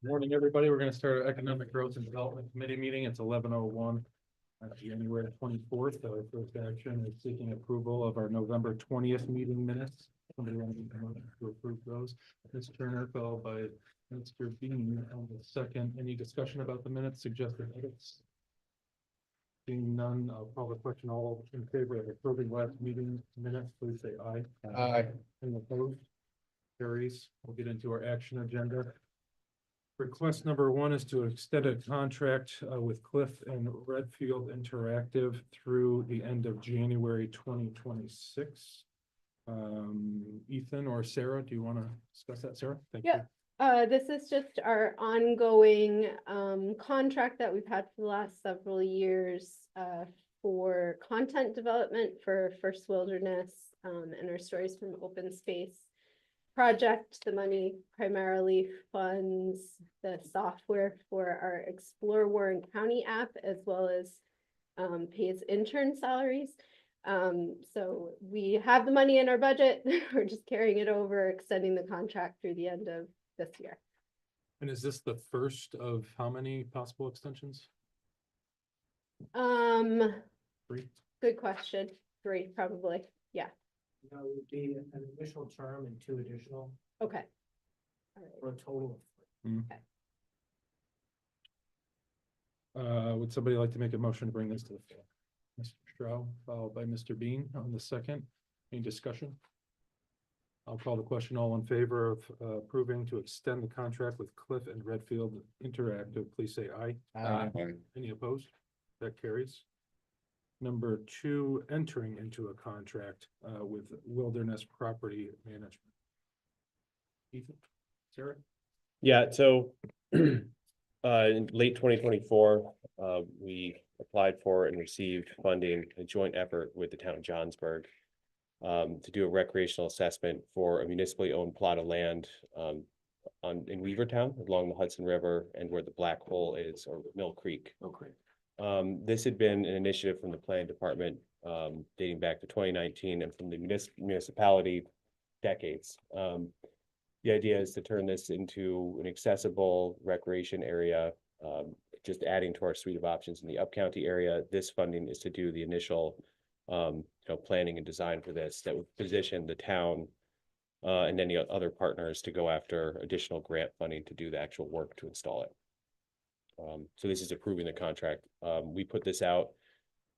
Morning, everybody. We're going to start our Economic Growth and Development Committee meeting. It's 11:01. January 24th. Our first action is seeking approval of our November 20th meeting minutes. Somebody want to make a motion to approve those? Ms. Turner, followed by Mr. Bean on the second. Any discussion about the minutes? Suggested edits? Seeing none, I'll call the question. All in favor of approving last meeting minutes, please say aye. Aye. Any opposed? Carries. We'll get into our action agenda. Request number one is to extend a contract with Cliff and Redfield Interactive through the end of January 2026. Ethan or Sarah, do you want to discuss that, Sarah? Thank you. This is just our ongoing contract that we've had for the last several years for content development for First Wilderness and our Stories from Open Space project. The money primarily funds the software for our Explore Warren County app, as well as pays intern salaries. So we have the money in our budget. We're just carrying it over, extending the contract through the end of this year. And is this the first of how many possible extensions? 3. Good question. 3, probably. Yeah. No, it would be an initial term and 2 additional Okay. All right. for a total of 3. Would somebody like to make a motion to bring this to the floor? Mr. Stroh, followed by Mr. Bean on the second. Any discussion? I'll call the question. All in favor of approving to extend the contract with Cliff and Redfield Interactive, please say aye. Aye. Any opposed? That carries. Number 2, entering into a contract with Wilderness Property Management. Ethan, Sarah? Yeah, so in late 2024, we applied for and received funding, a joint effort with the town of Johnsburg to do a recreational assessment for a municipally owned plot of land in Weavertown along the Hudson River and where the Black Hole is, or Mill Creek. Okay. This had been an initiative from the planning department dating back to 2019 and from the municipality decades. The idea is to turn this into an accessible recreation area, just adding to our suite of options in the Upcounty area. This funding is to do the initial planning and design for this that would position the town and any other partners to go after additional grant funding to do the actual work to install it. So this is approving the contract. We put this out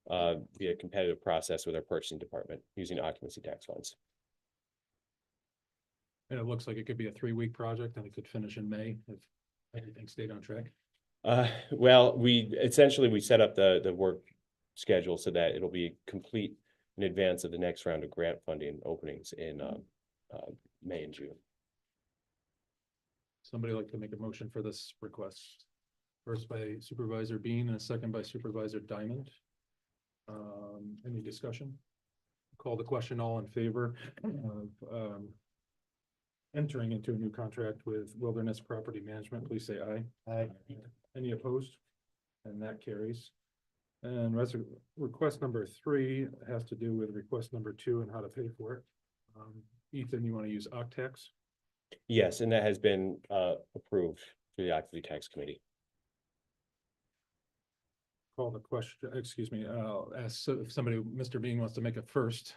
via competitive process with our purchasing department using occupancy tax funds. And it looks like it could be a 3-week project and it could finish in May if everything stayed on track. Well, we set up the work schedule so that it'll be complete in advance of the next round of grant funding openings in May and June. Somebody like to make a motion for this request? First by Supervisor Bean and a second by Supervisor Diamond. Any discussion? Call the question. All in favor of entering into a new contract with Wilderness Property Management, please say aye. Aye. Any opposed? And that carries. And request number 3 has to do with request number 2 and how to pay for it. Ethan, you want to use Octax? Yes, and that has been approved through the Occupancy Tax Committee. Call the question, excuse me, I'll ask if somebody, Mr. Bean wants to make it first,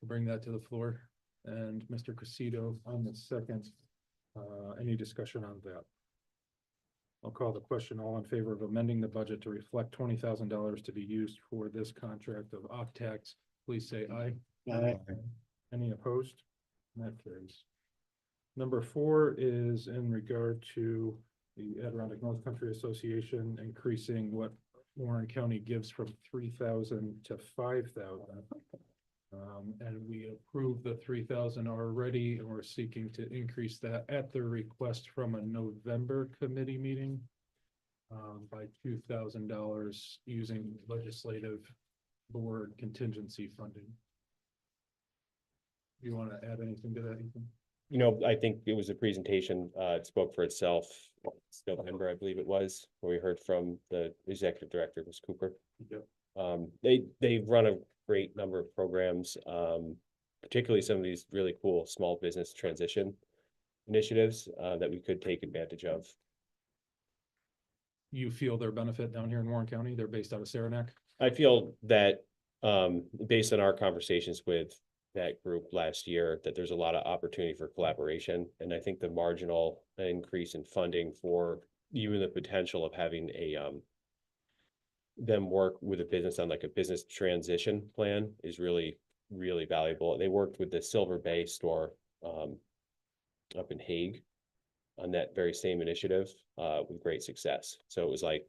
bring that to the floor. And Mr. Cressito on the second. Any discussion on that? I'll call the question. All in favor of amending the budget to reflect $20,000 to be used for this contract of Octax, please say aye. Aye. Any opposed? That carries. Number 4 is in regard to the Adirondack North Country Association increasing what Warren County gives from 3,000 to 5,000. And we approved the 3,000 already, and we're seeking to increase that at the request from a November committee meeting by $2,000 using legislative board contingency funding. You want to add anything to that, Ethan? I think it was a presentation, it spoke for itself. It's November, I believe it was, where we heard from the executive director, Ms. Cooper. Yep. They run a great number of programs, particularly some of these really cool small business transition initiatives that we could take advantage of. you feel their benefit down here in Warren County? They're based out of Saranac. I feel that, based on our conversations with that group last year, that there's a lot of opportunity for collaboration. And I think the marginal increase in funding for even the potential of having them work with a business on like a business transition plan is really, really valuable. They worked with the Silver Bay store, up in Hague on that very same initiative, with great success. So it was like,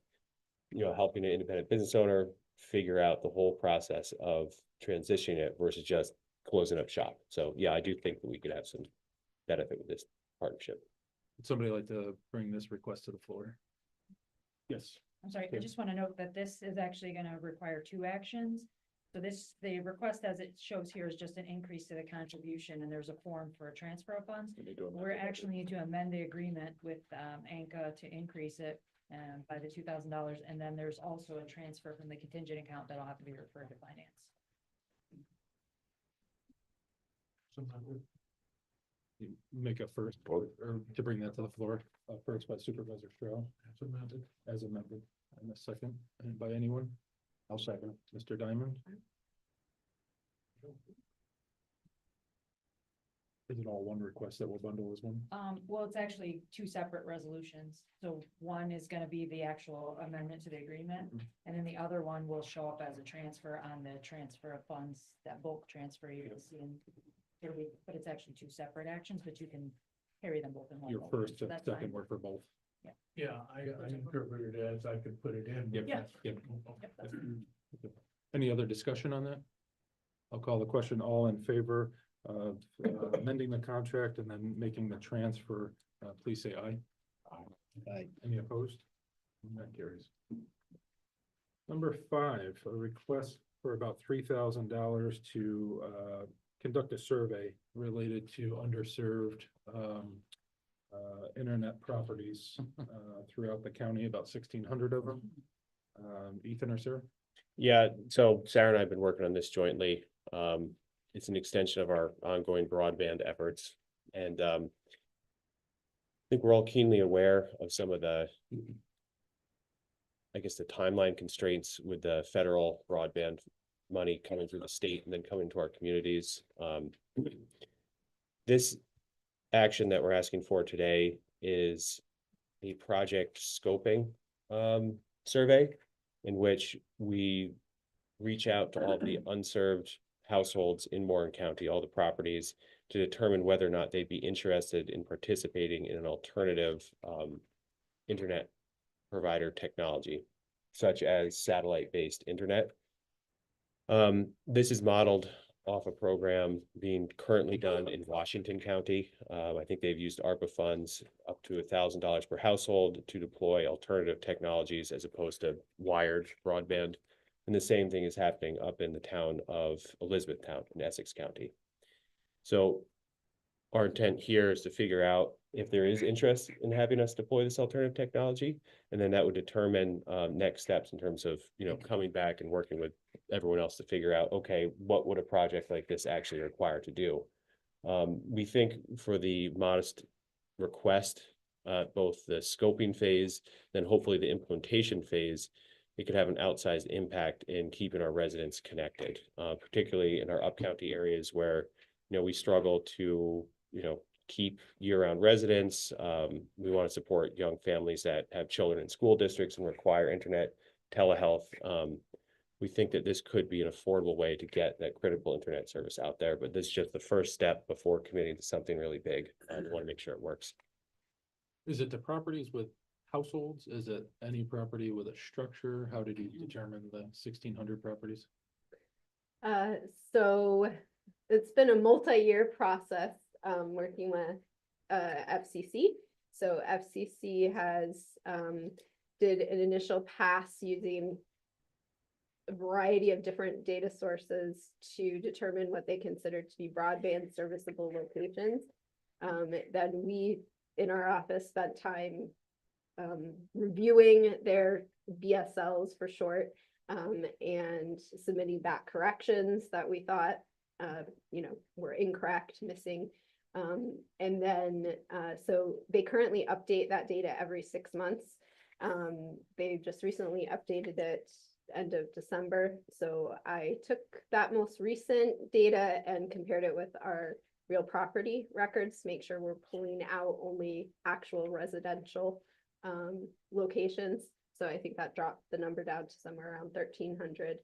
helping an independent business owner figure out the whole process of transitioning it versus just closing up shop. So yeah, I do think that we could have some benefit with this partnership. Would somebody like to bring this request to the floor? Yes. I'm sorry, I Yeah. just want to note that this is actually going to require two actions. So the request as it shows here is just an increase to the contribution, and there's a form for a transfer of funds. We're actually need to amend the agreement with ANCA to increase it by the $2,000, and then there's also a transfer from the contingent account that'll have to be referred to finance. You make a first, or to bring that to the floor, first by Supervisor Stroh. As amended, and a second, and by anyone? I'll second. Mr. Diamond? Is it all one request that will bundle as one? Well, it's actually two separate resolutions. So one is gonna be the actual amendment to the agreement, and then the other one will show up as a transfer on the transfer of funds, that bulk transfer you'll see in. But it's actually two separate actions, but you can carry them both in one. Your motion, first so and that's second fine. work for both. Yeah, I interpreted it as I could put it in. Yep. Yeah. Yep. Yep, that's Any other discussion on that? I'll call the question. All in favor of amending the contract and then making the transfer, please say aye. Aye. Any opposed? And that carries. Number 5, a request for about $3,000 to conduct a survey related to underserved internet properties throughout the county, about 1,600 of them. Ethan or Sarah? Yeah, so Sarah and I have been working on this jointly. It's an extension of our ongoing broadband efforts. And I think we're all keenly aware of some of the, I guess, the timeline constraints with the federal broadband money coming through the state and then coming to our communities. This action that we're asking for today is a project scoping survey in which we reach out to all the unserved households in Warren County, all the properties, to determine whether or not they'd be interested in participating in an alternative internet provider technology, such as satellite-based internet. This is modeled off a program being currently done in Washington County. I think they've used ARPA funds up to $1,000 per household to deploy alternative technologies as opposed to wired broadband. And the same thing is happening up in the town of Elizabethtown in Essex County. So our intent here is to figure out if there is interest in having us deploy this alternative technology, and then that would determine next steps in terms of, coming back and working with everyone else to figure out, okay, what would a project like this actually require to do? We think for the modest request, both the scoping phase, then hopefully the implementation phase, it could have an outsized impact in keeping our residents connected, particularly in our up-county areas where, we struggle to, keep year-round residents. We want to support young families that have children in school districts and require internet telehealth. We think that this could be an affordable way to get that critical internet service out there, but this is just the first step before committing to something really big. I want to make sure it works. Is it the properties with households? Is it any property with a structure? How did you determine the 1,600 properties? So it's been a multi-year process, working with FCC. So FCC has did an initial pass using a variety of different data sources to determine what they consider to be broadband serviceable locations. Then we, in our office, spent time reviewing their BSLs for short, and submitting back corrections that we thought, were incorrect, missing. And then, so they currently update that data every 6 months. They just recently updated it end of December. So I took that most recent data and compared it with our real property records to make sure we're pulling out only actual residential locations. So I think that dropped the number down to somewhere around 1,300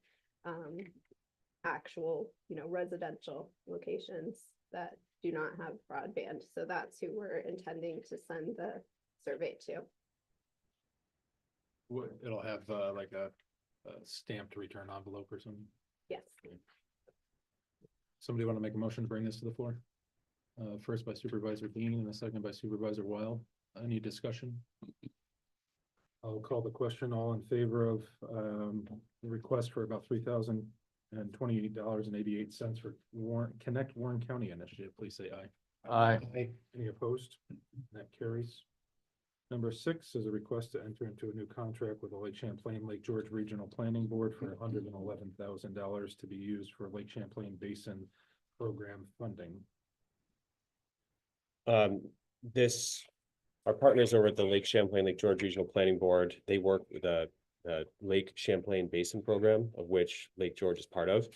actual, residential locations that do not have broadband. So that's who we're intending to send the survey to. It'll have like a stamped return envelope or something. Yes. Somebody want to make a motion to bring this to the floor? First by Supervisor Dean and a second by Supervisor Wild. Any discussion? I'll call the question. All in favor of the request for about $3,028.88 for Connect Warren County Initiative, please say aye. Aye. Any opposed? That carries. Number 6 is a request to enter into a new contract with the Lake Champlain Lake George Regional Planning Board for $111,000 to be used for Lake Champlain Basin Program funding. Our partners over at the Lake Champlain Lake George Regional Planning Board, they work with the Lake Champlain Basin Program, of which Lake George is part of.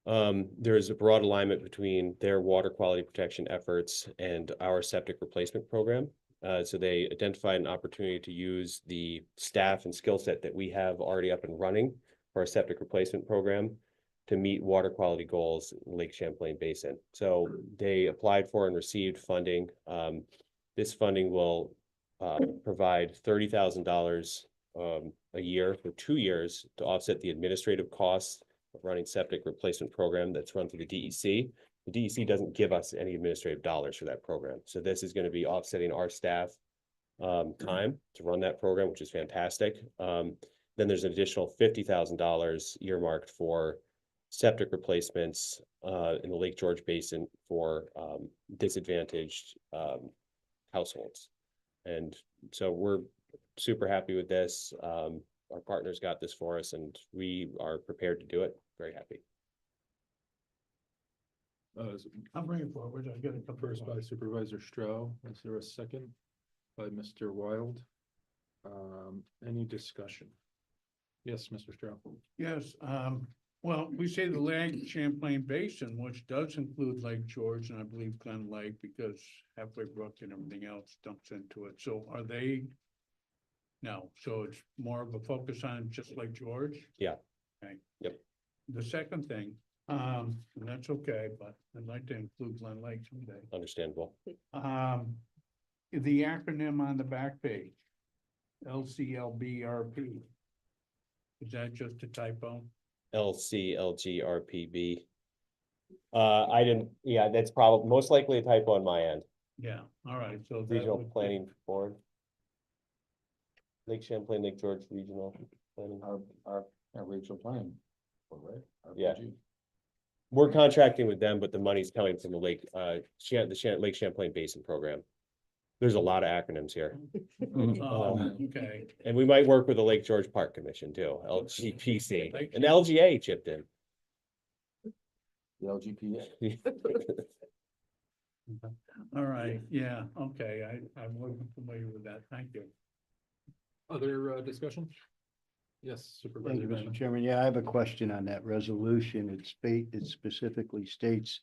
There is a broad alignment between their water quality protection efforts and our septic replacement program. So they identified an opportunity to use the staff and skill set that we have already up and running for our septic replacement program to meet water quality goals in Lake Champlain Basin. So they applied for and received funding. This funding will provide $30,000 a year for 2 years to offset the administrative costs of running septic replacement program that's run through the DEC. The DEC doesn't give us any administrative dollars for that program. So this is going to be offsetting our staff time to run that program, which is fantastic. Then there's an additional $50,000 earmarked for septic replacements in the Lake George Basin for disadvantaged households. And so we're super happy with this. Our partners got this for us and we are prepared to do it. Very happy. I'm bringing forward, I got a couple. First by Supervisor Stroh. Is there a second by Mr. Wild? Any discussion? Yes, Mr. Stroh. Yes, well, we say the Lake Champlain Basin, which does include Lake George and I believe Glen Lake because Halfway Brook and everything else dumps into it. So are they? No, so it's more of a focus on just Lake George? Yeah. Okay. Yep. The second thing, and that's okay, but I'd like to include Glen Lake someday. Understandable. The acronym on the back page, LCLBRP. Is that just a typo? LCLGRPB. I didn't, yeah, that's probably most likely a typo on my end. Yeah, all right, so. that Regional would be- Planning Board. Lake Champlain, Lake George Regional Planning. Our regional plan, right? Yeah. RPG. We're contracting with them, but the money's coming from the Lake Champlain Basin Program. There's a lot of acronyms here. Oh, okay. And we might work with the Lake George Park Commission too, LGPC, and LGA chipped in. The LGP. All right, yeah, okay, I wasn't familiar with that, thank you. Other discussion? Yes, Supervisor. Thank you, Mr. Diamond. Chairman. Yeah, I have a question on that resolution. It specifically states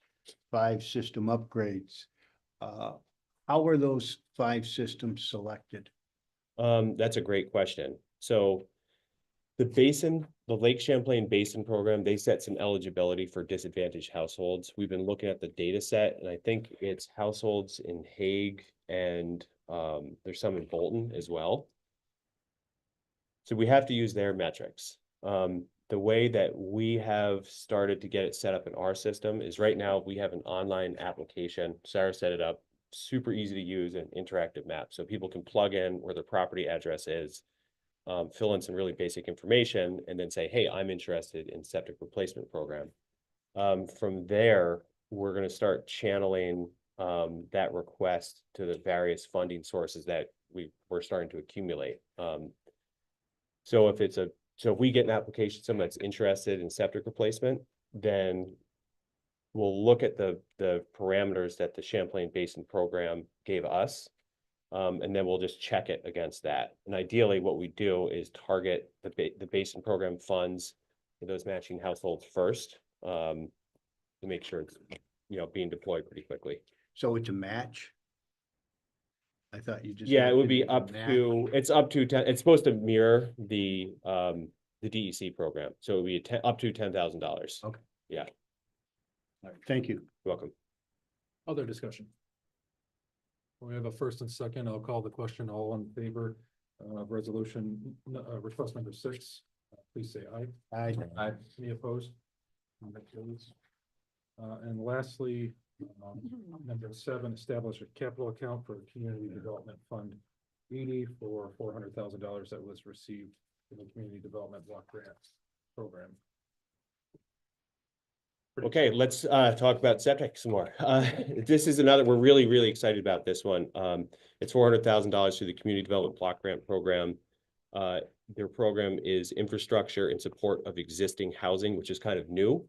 5 system upgrades. How were those 5 systems selected? That's a great question. So the Lake Champlain Basin Program, they set some eligibility for disadvantaged households. We've been looking at the data set and I think it's households in Hague and there's some in Bolton as well. So we have to use their metrics. The way that we have started to get it set up in our system is right now we have an online application. Sarah set it up, super easy to use, an interactive map. So people can plug in where their property address is, fill in some really basic information and then say, hey, I'm interested in septic replacement program. From there, we're going to start channeling that request to the various funding sources that we're starting to accumulate. So if we get an application, someone that's interested in septic replacement, then we'll look at the parameters that the Champlain Basin Program gave us And then we'll just check it against that. And ideally, what we do is target the basin program funds for those matching households first, to make sure it's, being deployed pretty quickly. So it's a match? I thought you just. Yeah, it would be mentioned up a match. to, it's up to 10, it's supposed to mirror the DEC program. So it would be up to $10,000. Okay. Yeah, All right, thank you. you're welcome. Other discussion? We have a first and second. I'll call the question. All in favor of resolution, request number 6, please say aye. Aye. Any opposed? That carries. And lastly, number 7, establish a capital account for Community Development Fund 80 for $400,000 that was received in the Community Development Block Grant Program. Pretty Okay, let's talk about septic some more. This is another, we're really, really excited about this one. It's $400,000 through the Community Development Block Grant Program. Their program is infrastructure in support of existing housing, which is kind of new.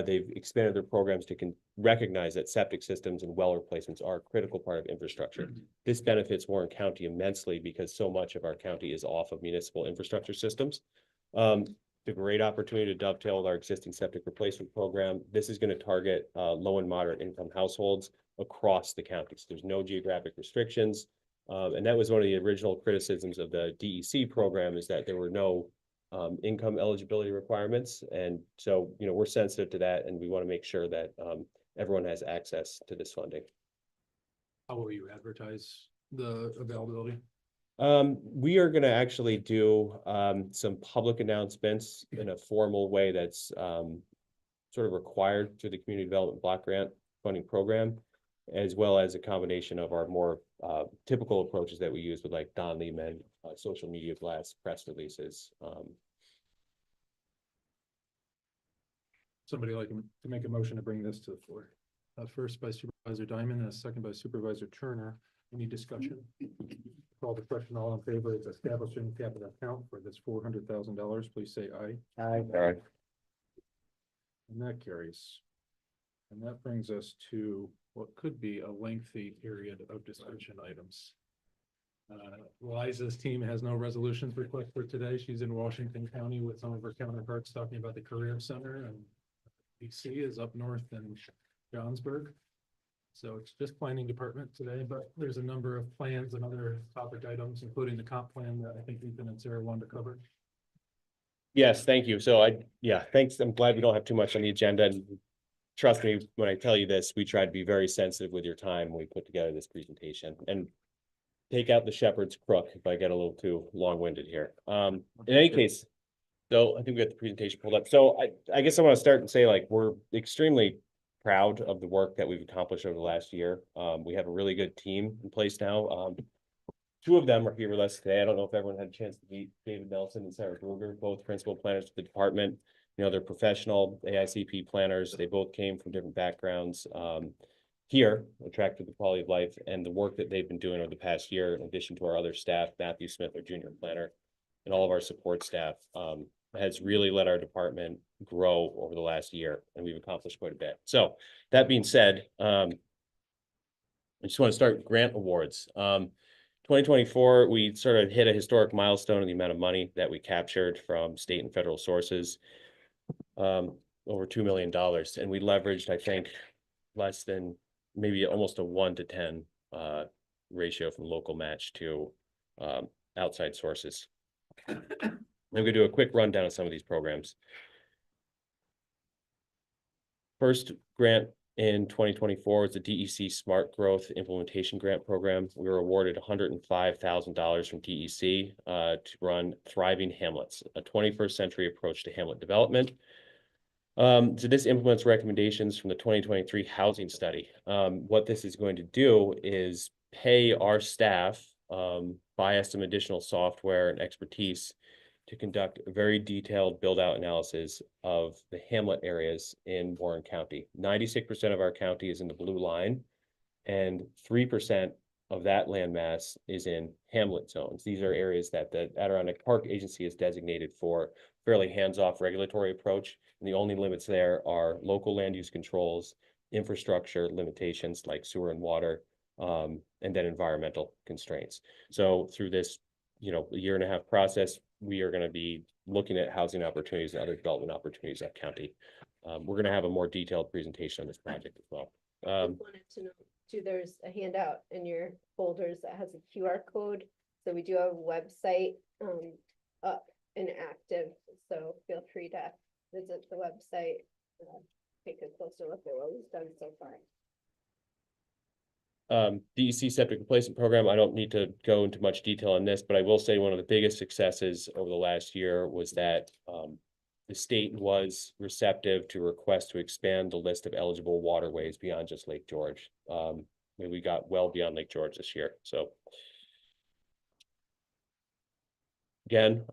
They've expanded their programs to recognize that septic systems and well replacements are a critical part of infrastructure. This benefits Warren County immensely because so much of our county is off of municipal infrastructure systems. It's a great opportunity to dovetail with our existing septic replacement program. This is going to target low and moderate income households across the county. So there's no geographic restrictions. And that was one of the original criticisms of the DEC program, is that there were no income eligibility requirements. And so, we're sensitive to that, and we want to make sure that everyone has access to this funding. How will you advertise the availability? We are gonna actually do some public announcements in a formal way that's sort of required through the Community Development Block Grant Funding Program, as well as a combination of our more typical approaches that we use with like Don Lehman, social media blasts, press releases. Somebody like to make a motion to bring this to the floor. First by Supervisor Diamond and a second by Supervisor Turner. Any discussion? Call the question. All in favor of establishing capital account for this $400,000, please say aye. Aye. And that carries. And that brings us to what could be a lengthy period of discussion items. Liza's team has no resolutions request for today. She's in Washington County with some of her counterparts talking about the Career Center, and DC is up north in Johnsburg. So it's just planning department today, but there's a number of plans and other topic items, including the comp plan that I think Ethan and Sarah wanted to cover. Yes, thank you. So thanks. I'm glad we don't have too much on the agenda. And trust me, when I tell you this, we try to be very sensitive with your time when we put together this presentation, and take out the shepherd's crook if I get a little too long-winded here. In any case, so I think we got the presentation pulled up. So I guess I want to start and say, like, we're extremely proud of the work that we've accomplished over the last year. We have a really good team in place now. 2 of them are here with us today. I don't know if everyone had a chance to meet David Nelson and Sarah Bruger, both principal planners for the department. They're professional AICP planners. They both came from different backgrounds. Here, attracted to the quality of life and the work that they've been doing over the past year, in addition to our other staff, Matthew Smith, our junior planner, and all of our support staff, has really let our department grow over the last year, and we've accomplished quite a bit. So that being said, I just want to start with grant awards. 2024, we sort of hit a historic milestone in the amount of money that we captured from state and federal sources, over $2 million. And we leveraged, I think, less than maybe almost a 1-to-10 ratio from local match to outside sources. I'm going to do a quick rundown of some of these programs. First grant in 2024 was the DEC Smart Growth Implementation Grant Program. We were awarded $105,000 from DEC to run Thriving Hamlets, a 21st century approach to hamlet development. So this implements recommendations from the 2023 housing study. What this is going to do is pay our staff, buy us some additional software and expertise to conduct a very detailed build-out analysis of the hamlet areas in Warren County. 96% of our county is in the blue line, and 3% of that landmass is in hamlet zones. These are areas that the Adirondack Park Agency has designated for fairly hands-off regulatory approach, and the only limits there are local land use controls, infrastructure limitations like sewer and water, and then environmental constraints. So through this, a year and a half process, we are gonna be looking at housing opportunities and other development opportunities at county. We're gonna have a more detailed presentation on this project as well. Just wanted to know too, there's a handout in your folders that has a QR code. So we do have a website up and active, so feel free to visit the website. Take a closer look at what we've done so far. DEC septic replacement program, I don't need to go into much detail on this, but I will say one of the biggest successes over the last year was that the state was receptive to request to expand the list of eligible waterways beyond just Lake George. We got well beyond Lake George this year, so. Again,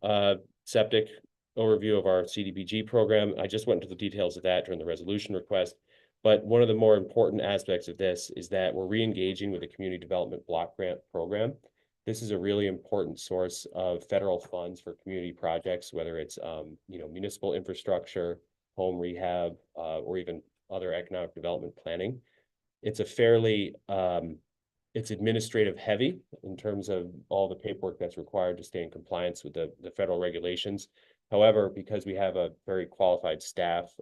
septic overview of our CDBG program. I just went into the details of that during the resolution request. But one of the more important aspects of this is that we're re-engaging with the Community Development Block Grant Program. This is a really important source of federal funds for community projects, whether it's municipal infrastructure, home rehab, or even other economic development planning. It's a fairly it's administrative heavy in terms of all the paperwork that's required to stay in compliance with the federal regulations. However, because we have a very qualified staff,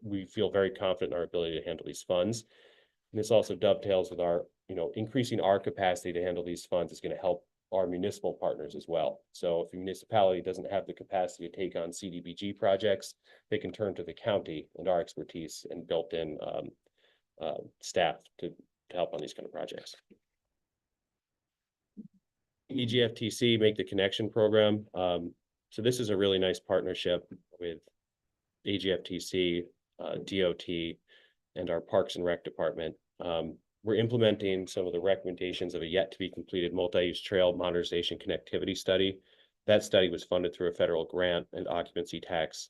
we feel very confident in our ability to handle these funds. And this also dovetails with our, increasing our capacity to handle these funds is going to help our municipal partners as well. So if a municipality doesn't have the capacity to take on CDBG projects, they can turn to the county and our expertise and built-in staff to help on these kind of projects. EGFTC Make the Connection program. So this is a really nice partnership with AGFTC, DOT, and our Parks and Rec department. We're implementing some of the recommendations of a yet to be completed multi-use trail modernization connectivity study. That study was funded through a federal grant and occupancy tax.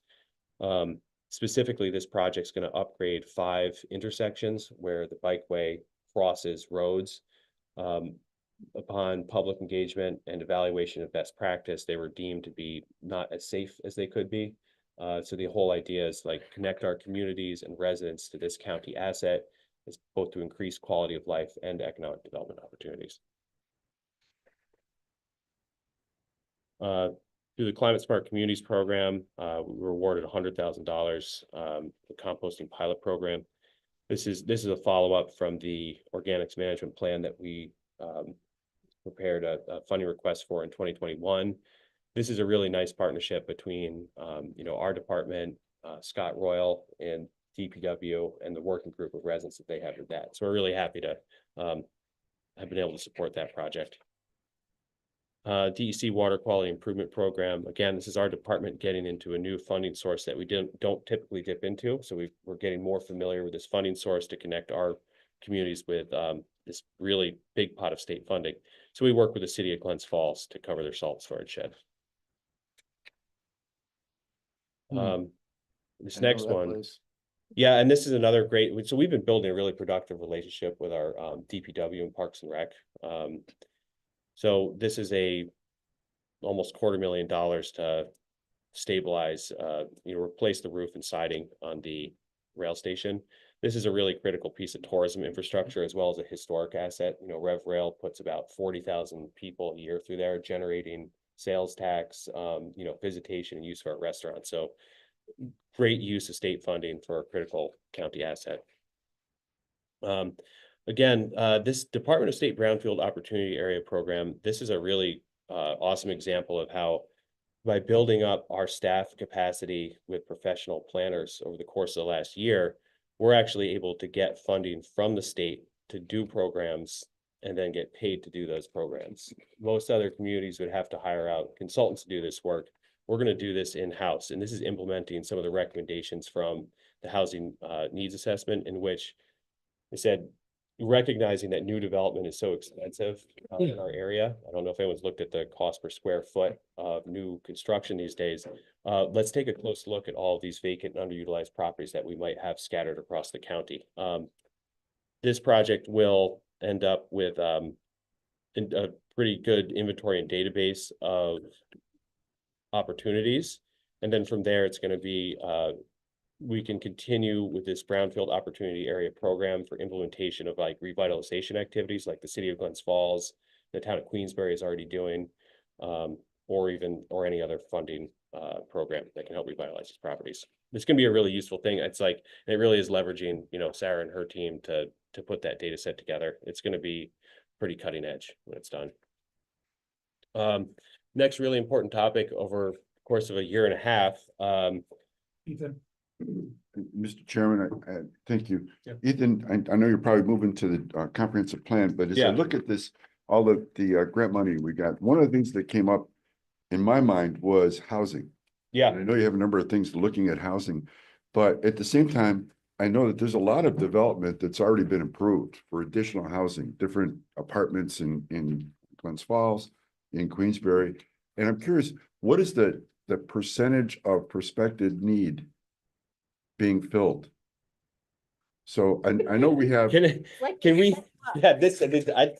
Specifically, this project's going to upgrade 5 intersections where the bikeway crosses roads. Upon public engagement and evaluation of best practice, they were deemed to be not as safe as they could be. So the whole idea is like connect our communities and residents to this county asset is both to increase quality of life and economic development opportunities. Through the Climate Smart Communities program, we were awarded $100,000 the composting pilot program. This is a follow-up from the organics management plan that we prepared a funding request for in 2021. This is a really nice partnership between our department, Scott Royal, and DPW, and the working group of residents that they have with that. So we're really happy to have been able to support that project. DEC Water Quality Improvement Program. Again, this is our department getting into a new funding source that we don't typically dip into. So we're getting more familiar with this funding source to connect our communities with this really big pot of state funding. So we work with the city of Glens Falls to cover their salt storage shed. This next one. Yeah, and this is another great, so we've been building a really productive relationship with our DPW and Parks and Rec. So this is almost $250,000 to stabilize, replace the roof and siding on the rail station. This is a really critical piece of tourism infrastructure as well as a historic asset. Rev Rail puts about 40,000 people a year through there, generating sales tax, visitation and use for our restaurants. So great use of state funding for a critical county asset. Again, this Department of State Brownfield Opportunity Area program, this is a really awesome example of how by building up our staff capacity with professional planners over the course of the last year, we're actually able to get funding from the state to do programs and then get paid to do those programs. Most other communities would have to hire out consultants to do this work. We're going to do this in-house, and this is implementing some of the recommendations from the housing needs assessment, in which they said, recognizing that new development is so expensive in our area. I don't know if anyone's looked at the cost per square foot of new construction these days. Let's take a close look at all of these vacant and underutilized properties that we might have scattered across the county. This project will end up with a pretty good inventory and database of opportunities. And then from there, it's going to be we can continue with this Brownfield Opportunity Area Program for implementation of like revitalization activities like the city of Glens Falls, the town of Queensbury is already doing, or any other funding program that can help revitalize these properties. This can be a really useful thing. It's like, it really is leveraging, Sarah and her team to put that data set together. It's going to be pretty cutting edge when it's done. Next really important topic over the course of a year and a half. Ethan. Mr. Chairman, I thank you. Yeah. Ethan, I know you're probably moving to the comprehensive plan, but as I Yeah. look at this, all of the grant money we got, one of the things that came up in my mind was housing. Yeah, And I know you have a number of things looking at housing, but at the same time, I know that there's a lot of development that's already been approved for additional housing, different apartments in Glens Falls, in Queensbury. And I'm curious, what is the percentage of prospective need being filled? So I know we have. can we,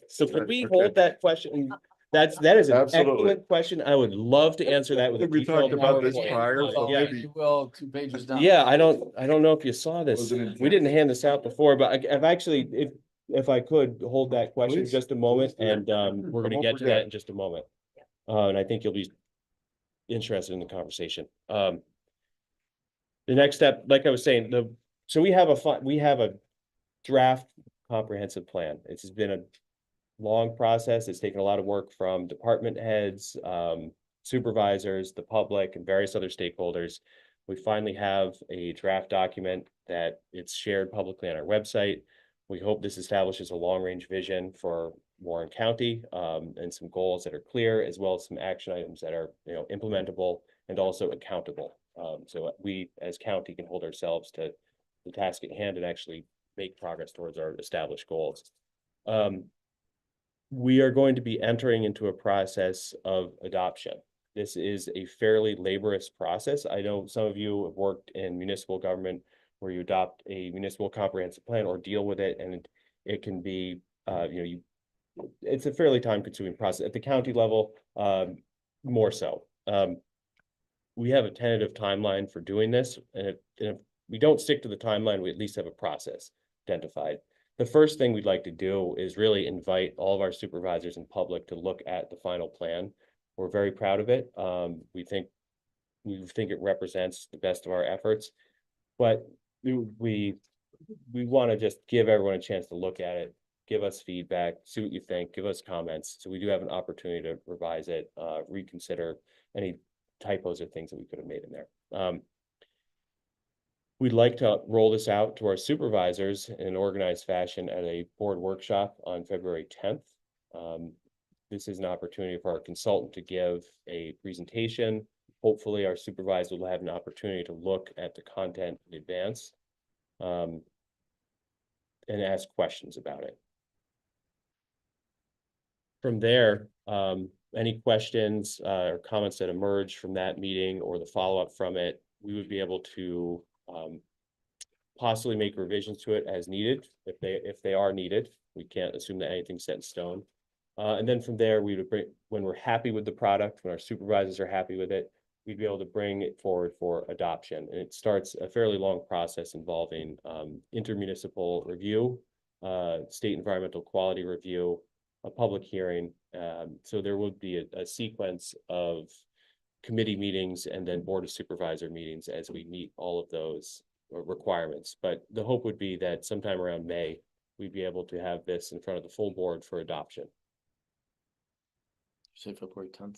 so can we hold that question? That is an Absolutely. excellent question. I would love to answer that with a We talked detailed about this PowerPoint. prior, so Yeah. maybe. Well, 2 pages down. Yeah, I don't know if you saw this. Wasn't it- We didn't hand this out before, but I've actually, if I could hold that question Please. just a moment, Please do. and we're gonna Don't get to forget. that in just a moment. And I think you'll be interested in the conversation. The next step, like I was saying, so we have a draft comprehensive plan. It's been a long process. It's taken a lot of work from department heads, supervisors, the public, and various other stakeholders. We finally have a draft document that it's shared publicly on our website. We hope this establishes a long-range vision for Warren County, and some goals that are clear, as well as some action items that are, implementable and also accountable. So we, as county, can hold ourselves to the task at hand and actually make progress towards our established goals. We are going to be entering into a process of adoption. This is a fairly laborious process. I know some of you have worked in municipal government where you adopt a municipal comprehensive plan or deal with it, and it can be, it's a fairly time-consuming process. At the county level, more so. We have a tentative timeline for doing this, and if we don't stick to the timeline, we at least have a process identified. The first thing we'd like to do is really invite all of our supervisors and public to look at the final plan. We're very proud of it. We think it represents the best of our efforts, but we want to just give everyone a chance to look at it, give us feedback, see what you think, give us comments. So we do have an opportunity to revise it, reconsider any typos or things that we could have made in there. We'd like to roll this out to our supervisors in an organized fashion at a board workshop on February 10th. This is an opportunity for our consultant to give a presentation. Hopefully our supervisor will have an opportunity to look at the content in advance, and ask questions about it. From there, any questions or comments that emerge from that meeting or the follow-up from it, we would be able to possibly make revisions to it as needed, if they are needed. We can't assume that anything's set in stone. And then from there, we would bring, when we're happy with the product, when our supervisors are happy with it, we'd be able to bring it forward for adoption. And it starts a fairly long process involving intermunicipal review, state environmental quality review, a public hearing. So there would be a sequence of committee meetings and then board of supervisor meetings as we meet all of those requirements. But the hope would be that sometime around May, we'd be able to have this in front of the full board for adoption. Say February 10th.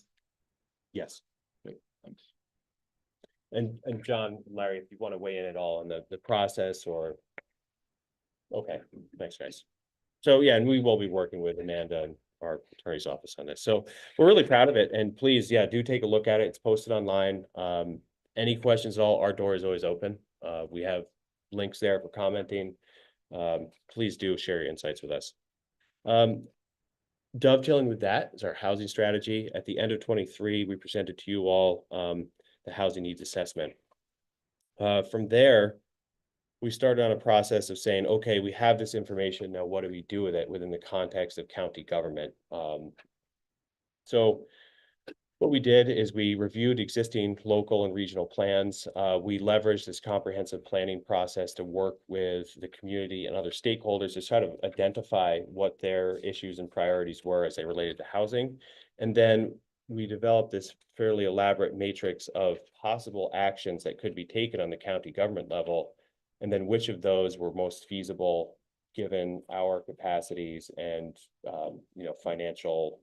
Yes. Great, thanks. And John, Larry, if you want to weigh in at all on the process or. Okay, thanks, guys. So yeah, and we will be working with Amanda and our attorney's office on this. So we're really proud of it, and please, yeah, do take a look at it. It's posted online. Any questions at all, our door is always open. We have links there for commenting. Please do share your insights with us. Dovetailing with that is our housing strategy. At the end of 23, we presented to you all the housing needs assessment. From there, we started on a process of saying, okay, we have this information, now what do we do with it within the context of county government? So What we did is we reviewed existing local and regional plans. We leveraged this comprehensive planning process to work with the community and other stakeholders to try to identify what their issues and priorities were as they related to housing. And then we developed this fairly elaborate matrix of possible actions that could be taken on the county government level, and then which of those were most feasible given our capacities and financial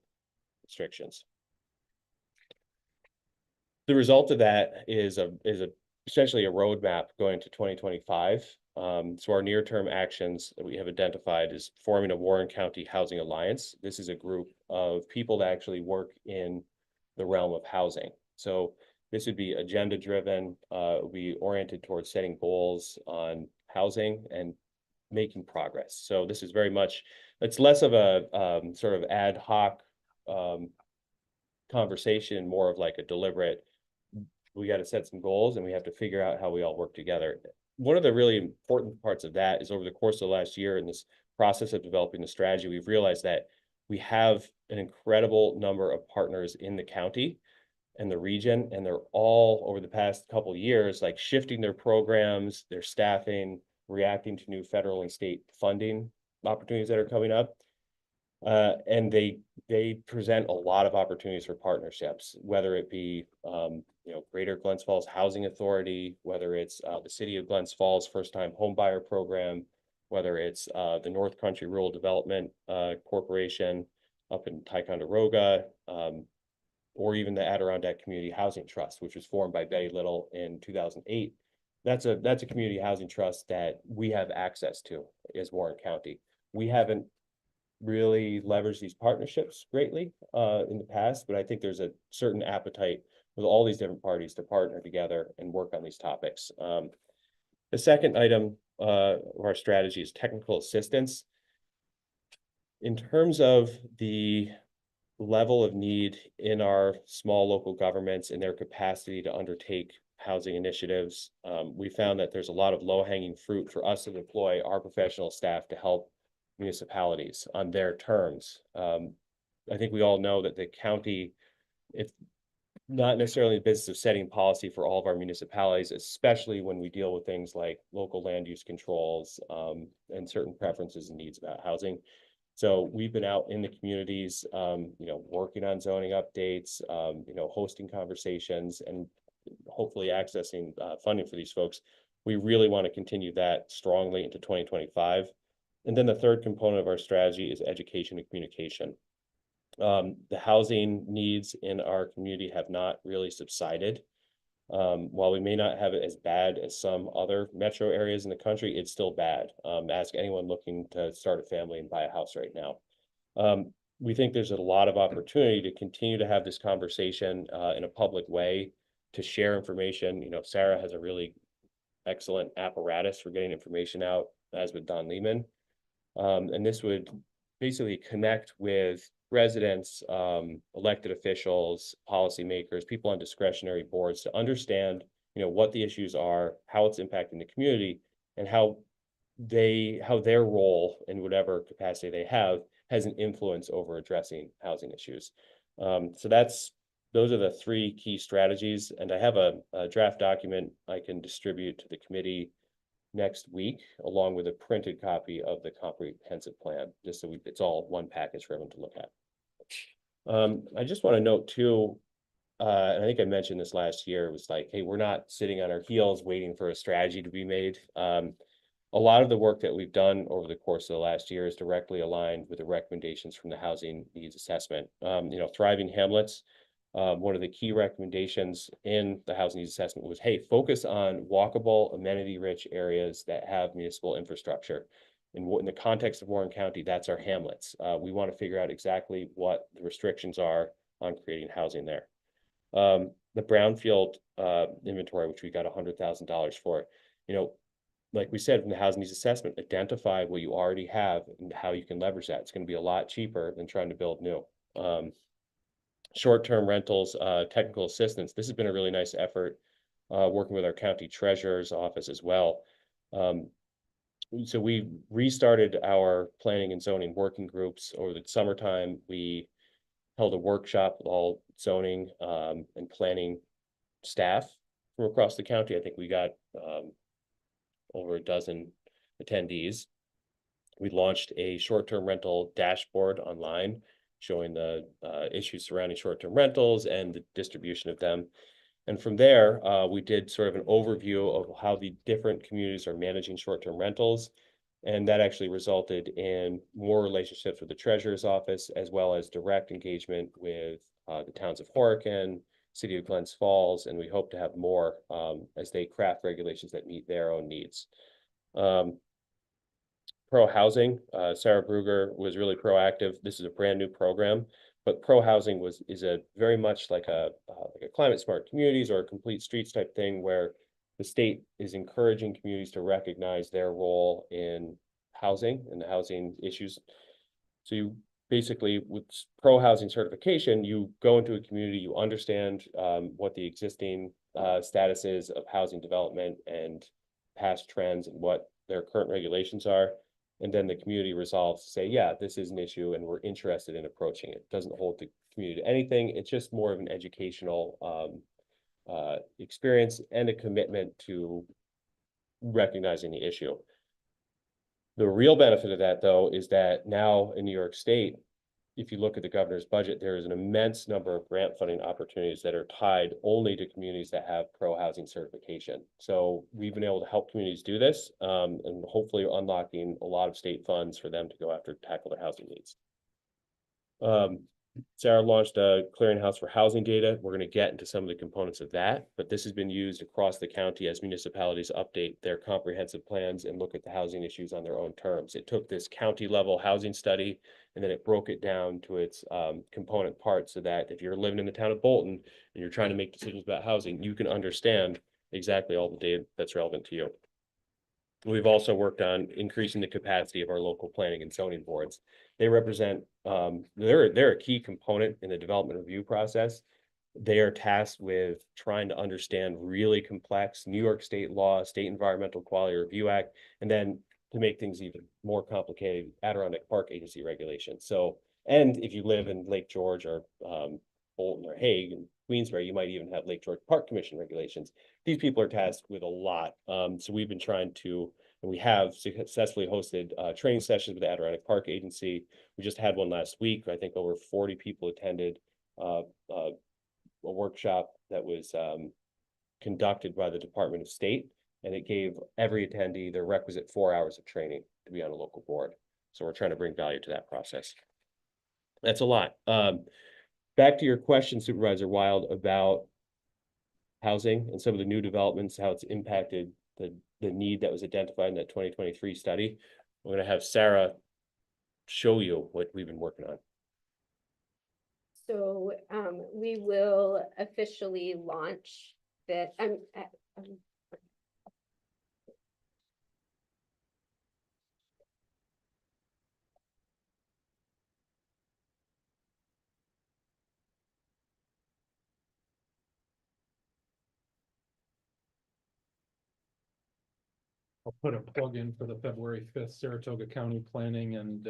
restrictions. The result of that is essentially a roadmap going to 2025. So our near-term actions that we have identified is forming a Warren County Housing Alliance. This is a group of people that actually work in the realm of housing. So this would be agenda-driven, be oriented towards setting goals on housing and making progress. So this is very much, it's less of a sort of ad hoc conversation, more of like a deliberate, we got to set some goals and we have to figure out how we all work together. One of the really important parts of that is over the course of the last year in this process of developing the strategy, we've realized that we have an incredible number of partners in the county and the region, and they're all over the past couple of years, like shifting their programs, their staffing, reacting to new federal and state funding opportunities that are coming up. And they present a lot of opportunities for partnerships, whether it be Greater Glens Falls Housing Authority, whether it's the City of Glens Falls First Time Homebuyer Program, whether it's the North Country Rural Development Corporation up in Ticonderoga, or even the Adirondack Community Housing Trust, which was formed by Betty Little in 2008. That's a community housing trust that we have access to as Warren County. We haven't really leveraged these partnerships greatly in the past, but I think there's a certain appetite with all these different parties to partner together and work on these topics. The second item of our strategy is technical assistance. In terms of the level of need in our small local governments and their capacity to undertake housing initiatives, we found that there's a lot of low-hanging fruit for us to deploy our professional staff to help municipalities on their terms. I think we all know that the county, if not necessarily in the business of setting policy for all of our municipalities, especially when we deal with things like local land use controls and certain preferences and needs about housing. So we've been out in the communities, working on zoning updates, hosting conversations and hopefully accessing funding for these folks. We really want to continue that strongly into 2025. And then the third component of our strategy is education and communication. The housing needs in our community have not really subsided. While we may not have it as bad as some other metro areas in the country, it's still bad. Ask anyone looking to start a family and buy a house right now. We think there's a lot of opportunity to continue to have this conversation in a public way, to share information. Sarah has a really excellent apparatus for getting information out, as with Don Lehman. And this would basically connect with residents, elected officials, policymakers, people on discretionary boards to understand, what the issues are, how it's impacting the community, and how their role in whatever capacity they have has an influence over addressing housing issues. So those are the three key strategies. And I have a draft document I can distribute to the committee next week, along with a printed copy of the comprehensive plan, just so it's all one package for everyone to look at. I just want to note too, and I think I mentioned this last year, it was like, hey, we're not sitting on our heels waiting for a strategy to be made. A lot of the work that we've done over the course of the last year is directly aligned with the recommendations from the housing needs assessment. Thriving Hamlets, one of the key recommendations in the housing needs assessment was, hey, focus on walkable, amenity-rich areas that have municipal infrastructure. In the context of Warren County, that's our hamlets. We want to figure out exactly what the restrictions are on creating housing there. The brownfield inventory, which we got $100,000 for, like we said, from the housing needs assessment, identify what you already have and how you can leverage that. It's going to be a lot cheaper than trying to build new. Short-term rentals, technical assistance. This has been a really nice effort, working with our county treasurer's office as well. So we restarted our planning and zoning working groups over the summertime. We held a workshop with all zoning, and planning staff from across the county. I think we got, over a dozen attendees. We launched a short-term rental dashboard online showing the issues surrounding short-term rentals and the distribution of them. And from there, we did sort of an overview of how the different communities are managing short-term rentals. And that actually resulted in more relationships with the treasurer's office, as well as direct engagement with the towns of Horicon, city of Glens Falls, and we hope to have more as they craft regulations that meet their own needs. Pro housing, Sarah Bruger was really proactive. This is a brand new program, but pro housing is a very much like a climate smart communities or a complete streets type thing, where the state is encouraging communities to recognize their role in housing and the housing issues. So you basically, with pro housing certification, you go into a community, you understand what the existing status is of housing development and past trends and what their current regulations are. And then the community resolves to say, yeah, this is an issue and we're interested in approaching it. It doesn't hold the community to anything. It's just more of an educational experience and a commitment to recognizing the issue. The real benefit of that, though, is that now in New York State, if you look at the governor's budget, there is an immense number of grant funding opportunities that are tied only to communities that have pro housing certification. So we've been able to help communities do this, and hopefully unlocking a lot of state funds for them to go after tackle their housing needs. Sarah launched a clearinghouse for housing data. We're going to get into some of the components of that, but this has been used across the county as municipalities update their comprehensive plans and look at the housing issues on their own terms. It took this county level housing study and then it broke it down to its component parts so that if you're living in the town of Bolton and you're trying to make decisions about housing, you can understand exactly all the data that's relevant to you. We've also worked on increasing the capacity of our local planning and zoning boards. They represent, they're a key component in the development review process. They are tasked with trying to understand really complex New York State law, State Environmental Quality Review Act, and then to make things even more complicated, Adirondack Park Agency regulations. So, and if you live in Lake George or Bolton or Hague and Queensbury, you might even have Lake George Park Commission regulations. These people are tasked with a lot. So we've been trying to, and we have successfully hosted training sessions with the Adirondack Park Agency. We just had one last week. I think over 40 people attended a workshop that was conducted by the Department of State, and it gave every attendee their requisite 4 hours of training to be on a local board. So we're trying to bring value to that process. That's a lot. Back to your question, Supervisor Wild, about housing and some of the new developments, how it's impacted the need that was identified in that 2023 study. We're going to have Sarah show you what we've been working on. So we will officially launch that. I'll put a plug in for the February 5th Saratoga County Planning and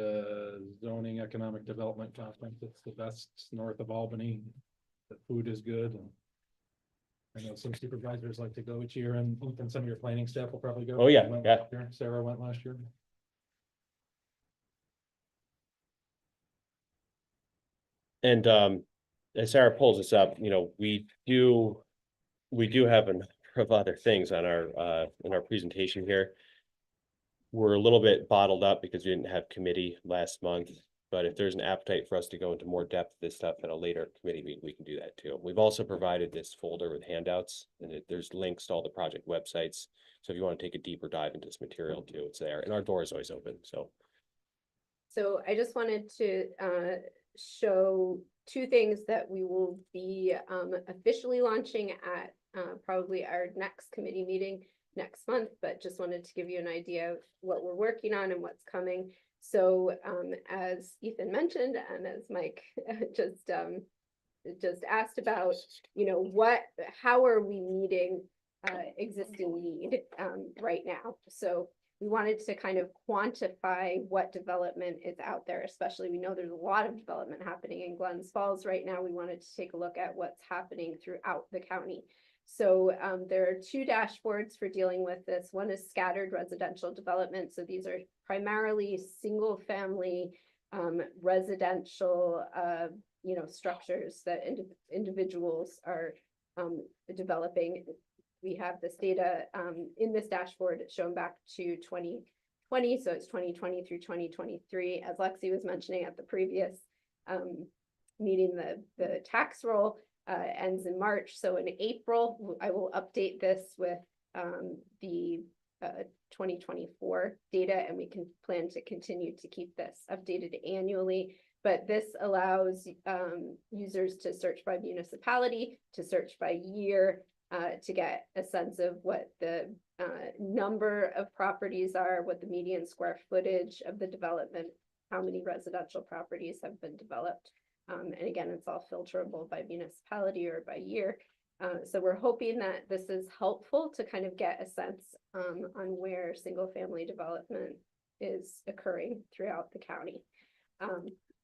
Zoning Economic Development Conference. It's the best north of Albany. The food is good. And I know some supervisors like to go each year, and some of your planning staff will probably go. Oh, yeah, yeah. Sarah went last year. And as Sarah pulls this up, you know, we do have a number of other things on our in our presentation here. We're a little bit bottled up because we didn't have committee last month, but if there's an appetite for us to go into more depth of this stuff at a later committee meeting, we can do that too. We've also provided this folder with handouts, and there's links to all the project websites. So if you want to take a deeper dive into this material too, it's there, and our door is always open. So I just wanted to show two things that we will be officially launching at probably our next committee meeting next month, but just wanted to give you an idea of what we're working on and what's coming. So as Ethan mentioned, and as Mike just asked about, you know, how are we meeting existing need right now? So we wanted to kind of quantify what development is out there, especially we know there's a lot of development happening in Glens Falls right now. We wanted to take a look at what's happening throughout the county. So there are two dashboards for dealing with this. One is scattered residential development. So these are primarily single family residential structures that individuals are developing. We have this data in this dashboard. It's shown back to 2020, so it's 2020 through 2023. As Lexi was mentioning at the previous meeting, the tax roll ends in March. So in April, I will update this with the 2024 data, and we can plan to continue to keep this updated annually. But this allows users to search by municipality, to search by year, to get a sense of what the number of properties are, what the median square footage of the development, how many residential properties have been developed. And again, it's all filterable by municipality or by year. So we're hoping that this is helpful to kind of get a sense on where single family development is occurring throughout the county.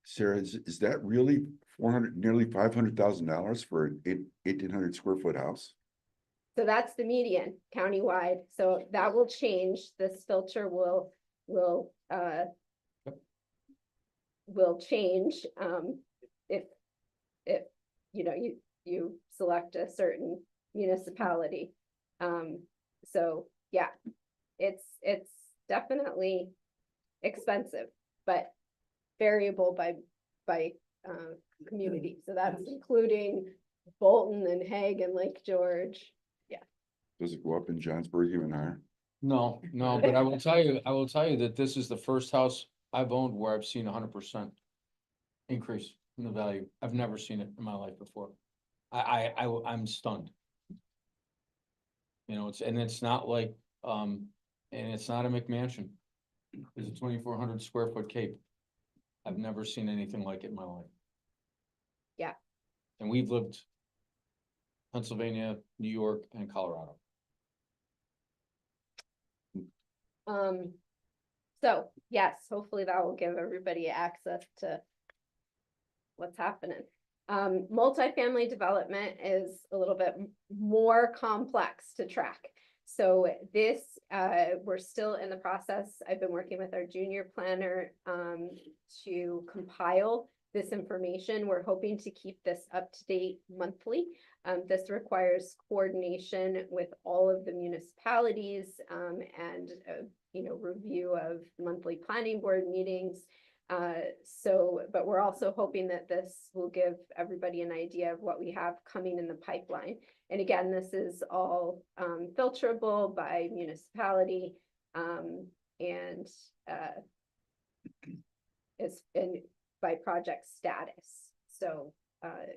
Sarah, is that really nearly $500,000 for an 1,800 square foot house? So that's the median countywide. So that will change. This filter will change if you select a certain municipality. So yeah, it's definitely expensive, but variable by community. So that's including Bolton and Hague and Lake George. Does it go up in Johnsburg even higher? No, but I will tell you that this is the first house I've owned where I've seen 100% increase in the value. I've never seen it in my life before. I'm stunned. It's not like, and it's not a McMansion. It's a 2,400 square foot cape. I've never seen anything like it in my life. Yeah. And we've lived Pennsylvania, New York, and Colorado. So yes, hopefully that will give everybody access to what's happening. Multifamily development is a little bit more complex to track. So this, we're still in the process. I've been working with our junior planner to compile this information. We're hoping to keep this up to date monthly. This requires coordination with all of the municipalities and review of monthly planning board meetings. But we're also hoping that this will give everybody an idea of what we have coming in the pipeline. And again, this is all filterable by municipality and by project status. So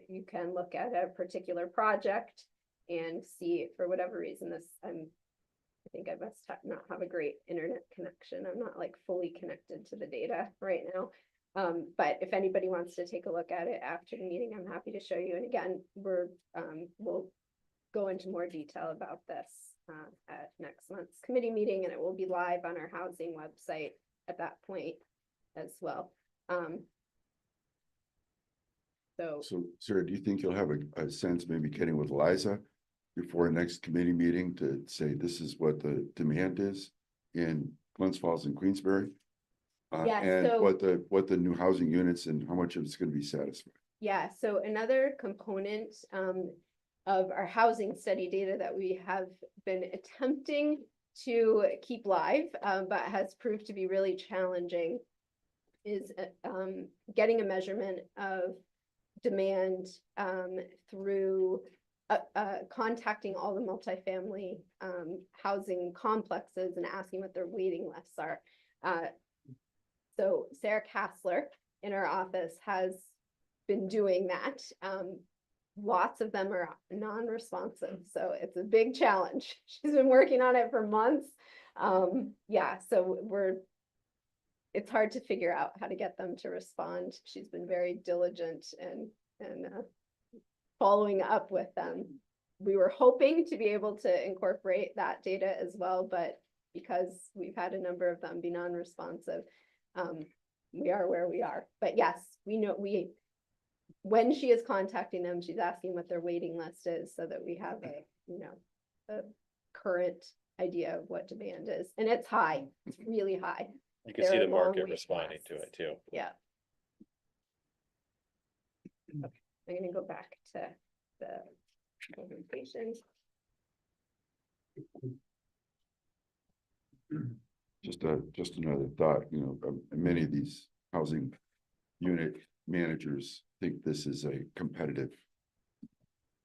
you can look at a particular project and see, for whatever reason, I think I must not have a great internet connection. I'm not like fully connected to the data right now. But if anybody wants to take a look at it after the meeting, I'm happy to show you. And again, we'll go into more detail about this at next month's committee meeting, and it will be live on our housing website at that point as well. So Sarah, do you think you'll have a sense, maybe getting with Liza before next committee meeting to say this is what the demand is in Glens Falls and Queensbury? Yeah, and so what the new housing units and how much of it's going to be satisfied? yeah, so another component of our housing study data that we have been attempting to keep live, but has proved to be really challenging, is getting a measurement of demand through contacting all the multifamily housing complexes and asking what their waiting lists are. So Sarah Kassler in our office has been doing that. Lots of them are non-responsive, so it's a big challenge. She's been working on it for months. Yeah, so it's hard to figure out how to get them to respond. She's been very diligent and following up with them. We were hoping to be able to incorporate that data as well, but because we've had a number of them be non-responsive. We are where we are, but yes, we know, when she is contacting them, she's asking what their waiting list is so that we have a, a current idea of what demand is, and it's high, it's really high. You can There see are the long market wait responding to lists. it too. Yeah. Okay, I'm gonna go back to the presentation. Just another thought, many of these housing unit managers think this is a competitive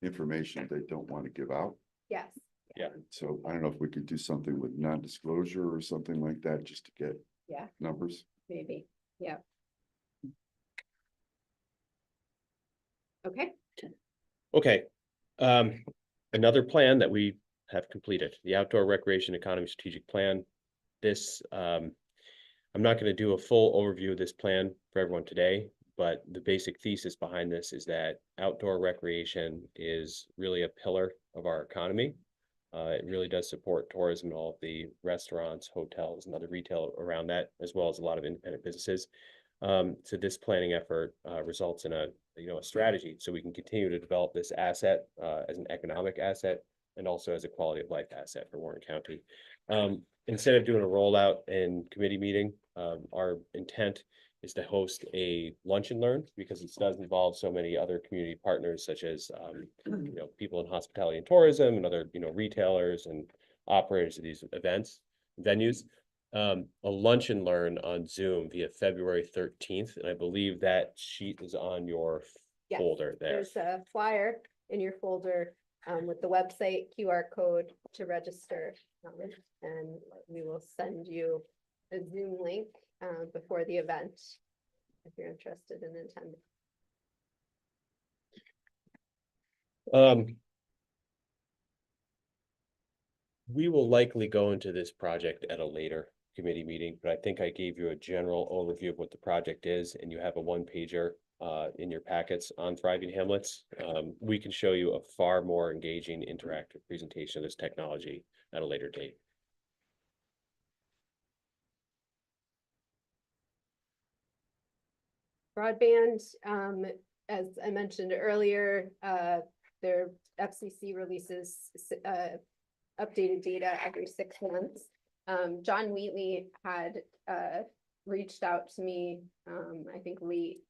information they don't want to give out. Yes. So I don't know if we could do something with non-disclosure or something like that, just to get Yeah. numbers. Maybe, yeah. Okay, Okay, another plan that we have completed, the Outdoor Recreation Economy Strategic Plan. This, I'm not gonna do a full overview of this plan for everyone today, but the basic thesis behind this is that outdoor recreation is really a pillar of our economy. It really does support tourism and all of the restaurants, hotels, and other retail around that, as well as a lot of independent businesses. So this planning effort results in a strategy so we can continue to develop this asset as an economic asset and also as a quality of life asset for Warren County. Instead of doing a rollout and committee meeting, our intent is to host a lunch and learn, because it does involve so many other community partners, such as people in hospitality and tourism and other retailers and operators of these venues. A lunch and learn on Zoom via February 13th, and I believe that sheet is on your Yes, folder there. there's a flyer in your folder with the website QR code to register. And we will send you a Zoom link before the event if you're interested in attending. We will likely go into this project at a later committee meeting, but I think I gave you a general overview of what the project is, and you have a one-pager in your packets on Thriving Hamlets. We can show you a far more engaging, interactive presentation of this technology at a later date. Broadband, as I mentioned earlier, their FCC releases updated data every 6 months. John Wheatley had reached out to me, I think late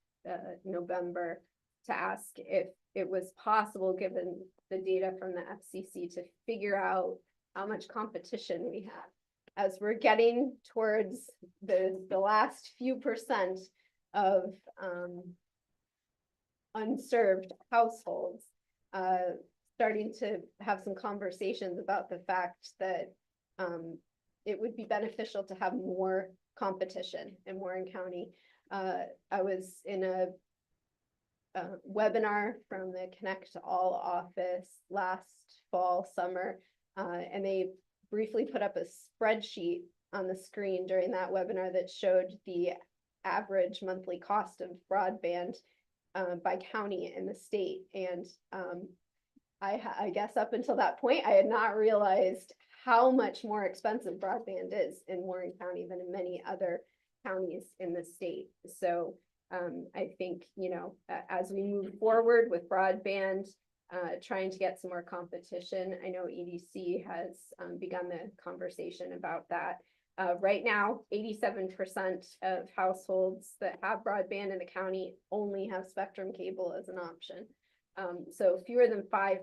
November, to ask if it was possible, given the data from the FCC, to figure out how much competition we have. As we're getting towards the last few percent of unserved households, starting to have some conversations about the fact that it would be beneficial to have more competition in Warren County. I was in a webinar from the Connect to All office last fall, summer, and they briefly put up a spreadsheet on the screen during that webinar that showed the average monthly cost of broadband by county in the state. And I guess up until that point, I had not realized how much more expensive broadband is in Warren County than in many other counties in the state. So I think, as we move forward with broadband, trying to get some more competition, I know EDC has begun the conversation about that. Right now, 87% of households that have broadband in the county only have Spectrum cable as an option. So fewer than 5%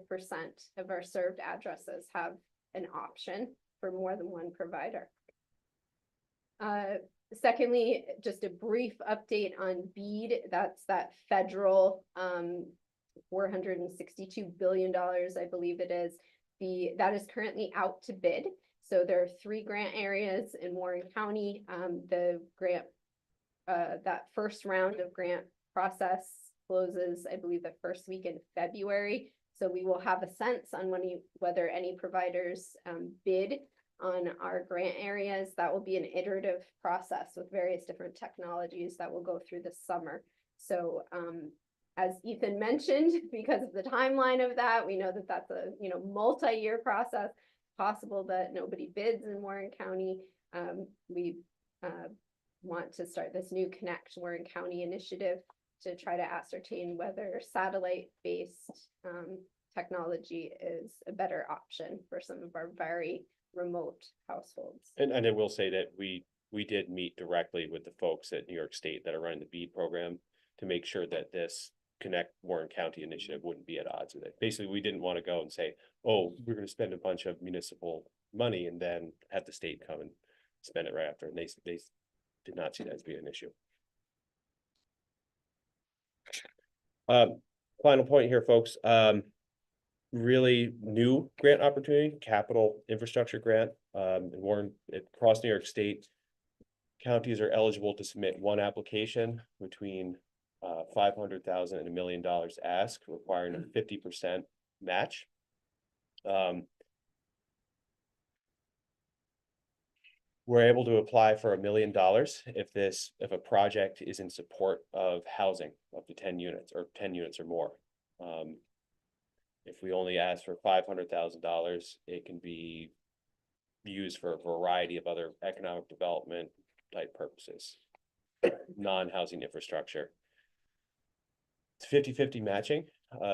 of our served addresses have an option for more than one provider. Secondly, just a brief update on BEAD. That's that federal $462 billion, I believe it is. That is currently out to bid. So there are 3 grant areas in Warren County. The grant, that first round of grant process closes, I believe, the first week in February. So we will have a sense on whether any providers bid on our grant areas. That will be an iterative process with various different technologies that will go through the summer. So as Ethan mentioned, because of the timeline of that, we know that that's a multi-year process. possible that nobody bids in Warren County, we want to start this new Connect Warren County initiative to try to ascertain whether satellite-based technology is a better option for some of our very remote households. And I will say that we did meet directly with the folks at New York State that are running the BEAD program to make sure that this Connect Warren County initiative wouldn't be at odds with it. Basically, we didn't want to go and say, oh, we're going to spend a bunch of municipal money and then have the state come and spend it right after. And they did not see that as being an issue. Final point here, folks. Really new grant opportunity, capital infrastructure grant. Warren, across New York State, counties are eligible to submit one application between $500,000 and $1 million ask, requiring a 50% match. We're able to apply for $1 million if a project is in support of housing up to 10 units or 10 units or more. If we only ask for $500,000, it can be used for a variety of other economic development type purposes, non-housing infrastructure. It's 50-50 matching,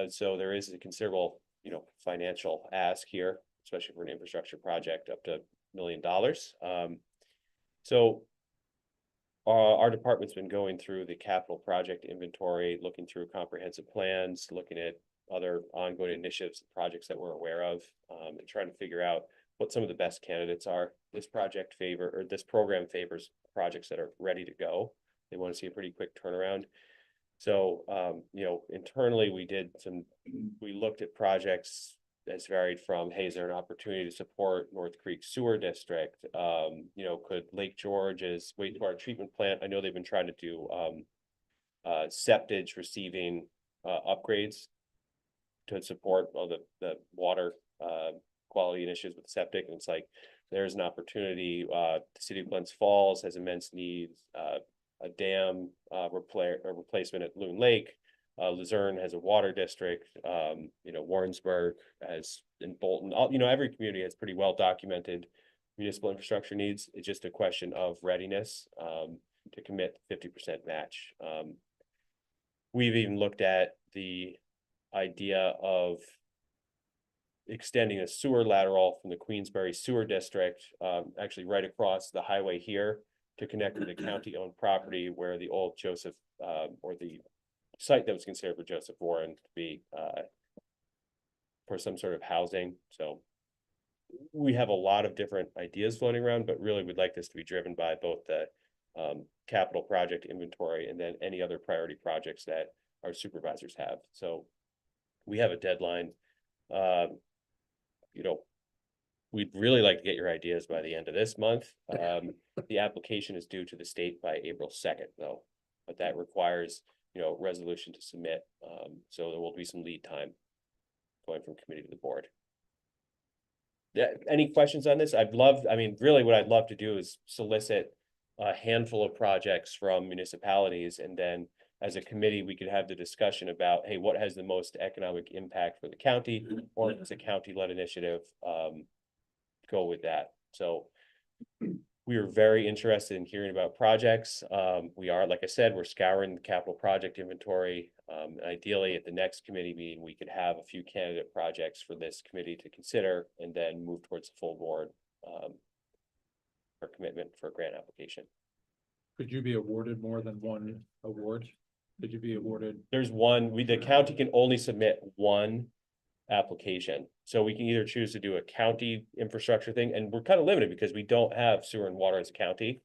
so there is a considerable, financial ask here, especially for an infrastructure project up to $1 million. So our department's been going through the capital project inventory, looking through comprehensive plans, looking at other ongoing initiatives, projects that we're aware of, and trying to figure out what some of the best candidates are. This program favors projects that are ready to go. They want to see a pretty quick turnaround. So, internally we looked at projects that's varied from, hey, is there an opportunity to support North Creek Sewer District? Could Lake George's wastewater treatment plant, I know they've been trying to do septage receiving upgrades to support all the water quality initiatives with septic, and it's like there's an opportunity. The city of Glens Falls has immense needs, a dam replacement at Loon Lake. Luzerne has a water district. Warrensburg has in Bolton. Every community has pretty well documented municipal infrastructure needs. It's just a question of readiness to commit 50% match. We've even looked at the idea of extending a sewer lateral from the Queensbury Sewer District, actually right across the highway here, to connect with the county-owned property where the old Joseph, or the site that was considered for Joseph Warren to be for some sort of housing. So we have a lot of different ideas floating around, but really we'd like this to be driven by both the capital project inventory and then any other priority projects that our supervisors have. So we have a deadline. We'd really like to get your ideas by the end of this month. The application is due to the state by April 2nd, though, but that requires, resolution to submit. So there will be some lead time going from committee to the board. Yeah, any questions on this? Really what I'd love to do is solicit a handful of projects from municipalities, and then as a committee, we could have the discussion about, hey, what has the most economic impact for the county, or if it's a county-led initiative, go with that. So we are very interested in hearing about projects. We are, like I said, we're scouring the capital project inventory. Ideally, at the next committee meeting, we could have a few candidate projects for this committee to consider, and then move towards the full board for commitment for a grant application. Could you be awarded more than one award? Could you be awarded? There's one, the county can only submit one application. So we can either choose to do a county infrastructure thing, and we're kind of limited because we don't have sewer and water as a county.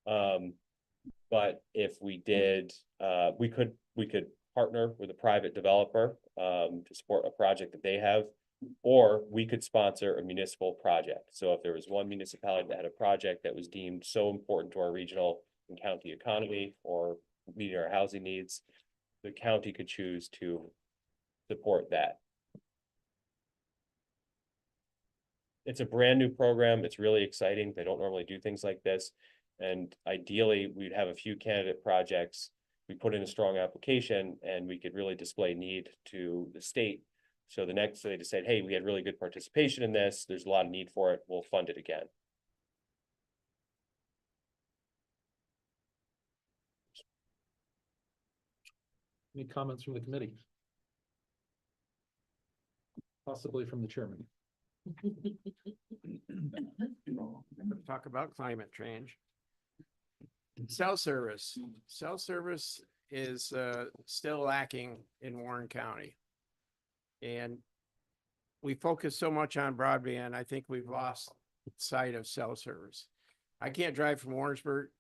But if we did, we could partner with a private developer to support a project that they have, or we could sponsor a municipal project. So if there was one municipality that had a project that was deemed so important to our regional and county economy or meeting our housing needs, the county could choose to support that. It's a brand new program. It's really exciting. They don't normally do things like this. And ideally, we'd have a few candidate projects. We put in a strong application, and we could really display need to the state So the next, they decide, hey, we had really good participation in this, there's a lot of need for it, we'll fund it again. Any comments from the committee? Possibly from the chairman. Talk about climate change. Cell service is still lacking in Warren County. And we focus so much on broadband, I think we've lost sight of cell service. I can't drive from Warrensburg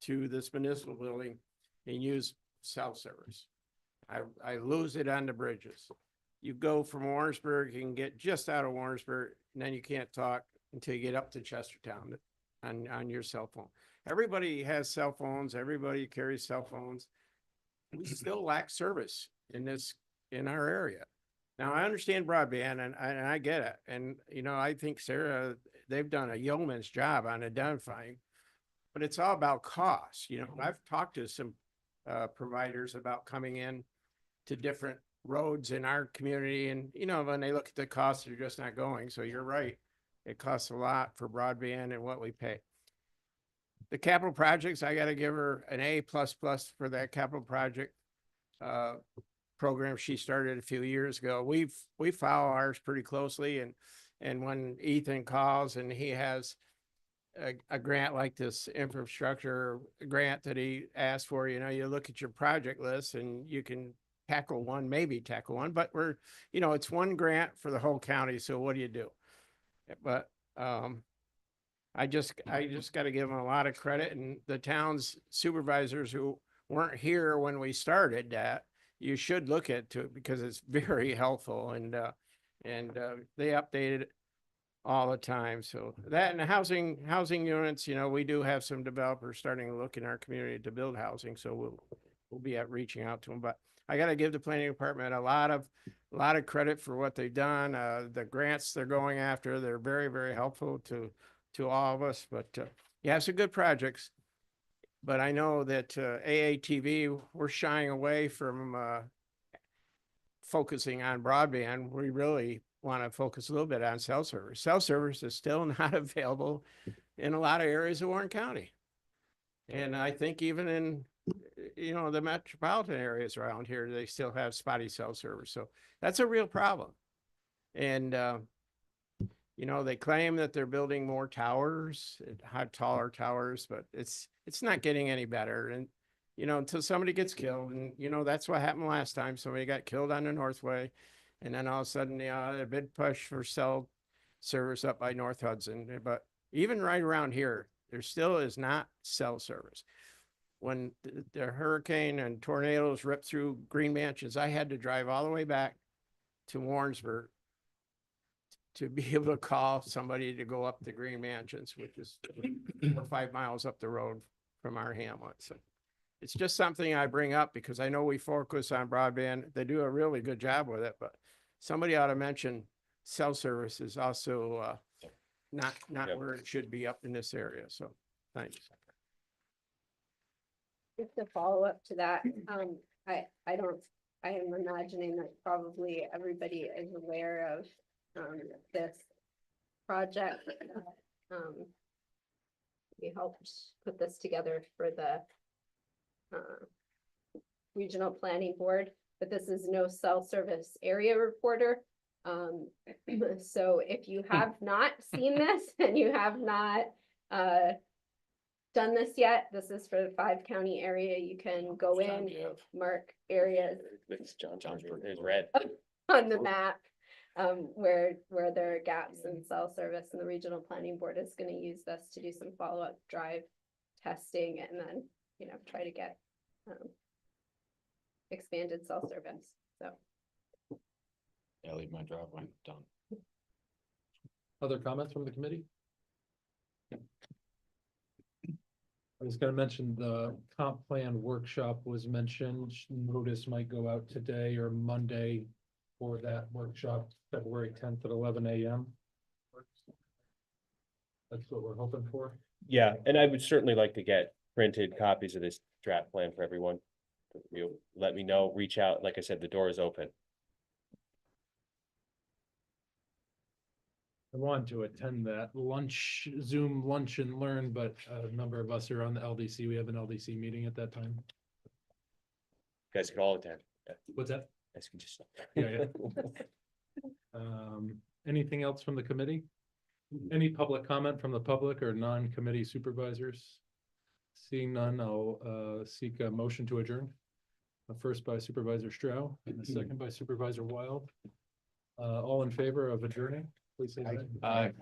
to this municipal building and use cell service. I lose it on the bridges. You go from Warrensburg, you can get just out of Warrensburg, and then you can't talk until you get up to Chestertown on your cell phone. Everybody has cell phones, everybody carries cell phones. We still lack service in our area. Now, I understand broadband and I get it. And, you know, I think Sarah, they've done a yeoman's job on identifying, but it's all about cost. You know, I've talked to some providers about coming in to different roads in our community, and you know, when they look at the costs, they're just not going. So you're right, it costs a lot for broadband and what we pay. The capital projects, I got to give her an A++ for that capital project program she started a few years ago. We follow ours pretty closely, and when Ethan calls and he has a grant like this infrastructure grant that he asked for, you know, you look at your project list and you can tackle one, but we're, you know, it's one grant for the whole county. So what do you do? But, I just got to give them a lot of credit, and the town's supervisors who weren't here when we started that, you should look into it because it's very helpful, and they update it all the time. So that, and the housing units, you know, we do have some developers starting to look in our community to build housing. So we'll be at reaching out to them, but I got to give the planning department a lot of credit for what they've done. The grants they're going after, they're very, very helpful to all of us, but yeah, some good projects. But I know that AATV, we're shying away from focusing on broadband. We really want to focus a little bit on cell service. Cell service is still not available in a lot of areas of Warren County. And I think even in, you know, the metropolitan areas around here, they still have spotty cell service. So that's a real problem. And, you know, they claim that they're building more towers, taller towers, but it's not getting any better. And, you know, until somebody gets killed, and, you know, that's what happened last time. Somebody got killed on the Northway. And then all of a sudden, a big push for cell service up by North Hudson. But even right around here, there still is not cell service. When the hurricane and tornadoes ripped through Green Mansions, I had to drive all the way back to Warrensburg to be able to call somebody to go up the Green Mansions, which is 4 or 5 miles up the road from our hamlet. So it's just something I bring up because I know we focus on broadband. They do a really good job with it, but somebody ought to mention cell service is also not where it should be up in this area. So thanks. Just to follow up to that, I am imagining that probably everybody is aware of this project. We helped put this together for the regional planning board, but this is no cell service area reporter. So if you have not seen this and you have not done this yet, this is for the 5-county area. You can go in, mark areas It's Johnsburg, there's red. on the map where there are gaps in cell service, and the regional planning board is going to use this to do some follow-up drive testing and then, you know, try to get expanded cell service. So Yeah, leave my driveway done. Other comments from the committee? I was gonna mention the comp plan workshop was mentioned. Notice might go out today or Monday for that workshop, February 10th at 11 a.m. That's what we're hoping for. Yeah, and I would certainly like to get printed copies of this draft plan for everyone. You let me know, reach out. Like I said, the door is open. I wanted to attend that lunch, Zoom lunch and learn, but a number of us are on the LDC. We have an LDC meeting at that time. Guys can all attend. Yeah, What's that? guys can just. Yeah, Anything else from the committee? Any public comment from the public or non-committee supervisors? Seeing none, I'll seek a motion to adjourn. A first by Supervisor Stroh and a second by Supervisor Wild. All in favor of adjourning, please say aye. Aye.